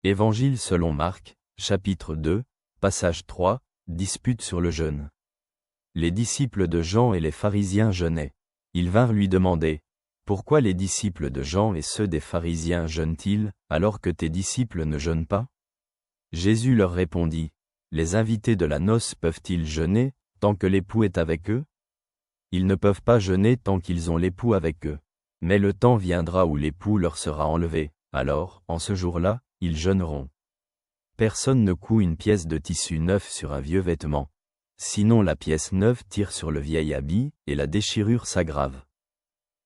Évangile selon Marc, chapitre 2, passage 3, dispute sur le jeûne. Les disciples de Jean et les pharisiens jeûnaient. Ils vinrent lui demander, « Pourquoi les disciples de Jean et ceux des pharisiens jeûnent-ils, alors que tes disciples ne jeûnent pas ?» Jésus leur répondit, « Les invités de la noce peuvent-ils jeûner, tant que l'époux est avec eux? Ils ne peuvent pas jeûner tant qu'ils ont l'époux avec eux. Mais le temps viendra où l'époux leur sera enlevé, alors, en ce jour-là, ils jeûneront. Personne ne coud une pièce de tissu neuf sur un vieux vêtement. Sinon la pièce neuve tire sur le vieil habit, et la déchirure s'aggrave.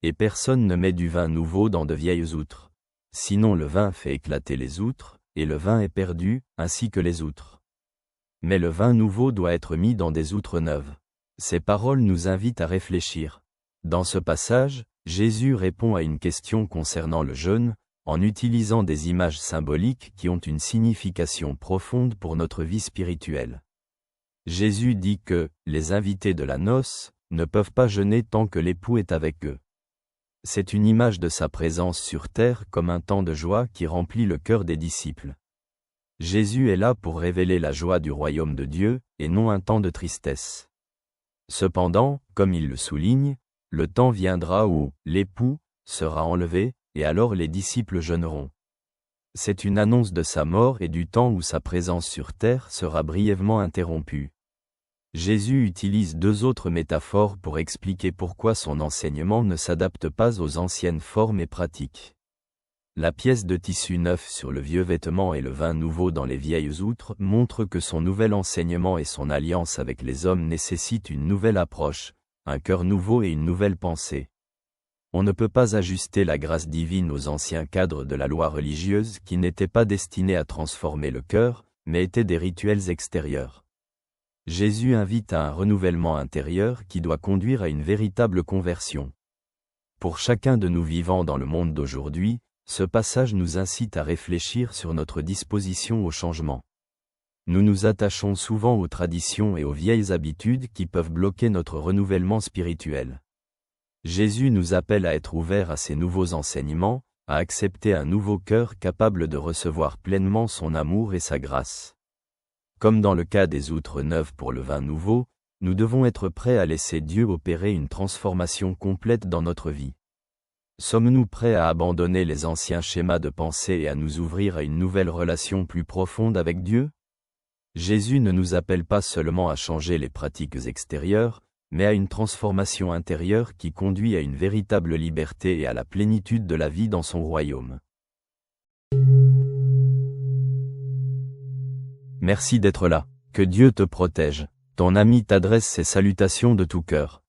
Et personne ne met du vin nouveau dans de vieilles outres. Sinon le vin fait éclater les outres, et le vin est perdu, ainsi que les outres. Mais le vin nouveau doit être mis dans des outres neuves. » Ces paroles nous invitent à réfléchir. Dans ce passage, Jésus répond à une question concernant le jeûne, en utilisant des images symboliques qui ont une signification profonde pour notre vie spirituelle. Jésus dit que « les invités de la noce ne peuvent pas jeûner tant que l'époux est avec eux ». C'est une image de sa présence sur terre comme un temps de joie qui remplit le cœur des disciples. Jésus est là pour révéler la joie du royaume de Dieu, et non un temps de tristesse. Cependant, comme il le souligne, le temps viendra où l'époux sera enlevé, et alors les disciples jeûneront. C'est une annonce de sa mort et du temps où sa présence sur terre sera brièvement interrompue. Jésus utilise deux autres métaphores pour expliquer pourquoi son enseignement ne s'adapte pas aux anciennes formes et pratiques. La pièce de tissu neuf sur le vieux vêtement et le vin nouveau dans les vieilles outres montrent que son nouvel enseignement et son alliance avec les hommes nécessitent une nouvelle approche, un cœur nouveau et une nouvelle pensée. On ne peut pas ajuster la grâce divine aux anciens cadres de la loi religieuse qui n'étaient pas destinés à transformer le cœur, mais étaient des rituels extérieurs. Jésus invite à un renouvellement intérieur qui doit conduire à une véritable conversion. Pour chacun de nous vivant dans le monde d'aujourd'hui, ce passage nous incite à réfléchir sur notre disposition au changement. Nous nous attachons souvent aux traditions et aux vieilles habitudes qui peuvent bloquer notre renouvellement spirituel. Jésus nous appelle à être ouverts à ces nouveaux enseignements, à accepter un nouveau cœur capable de recevoir pleinement son amour et sa grâce. Comme dans le cas des outres neuves pour le vin nouveau, nous devons être prêts à laisser Dieu opérer une transformation complète dans notre vie. Sommes-nous prêts à abandonner les anciens schémas de pensée et à nous ouvrir à une nouvelle relation plus profonde avec Dieu? Jésus ne nous appelle pas seulement à changer les pratiques extérieures, mais à une transformation intérieure qui conduit à une véritable liberté et à la plénitude de la vie dans son royaume. Merci d'être là. Que Dieu te protège. Ton ami t'adresse ses salutations de tout cœur.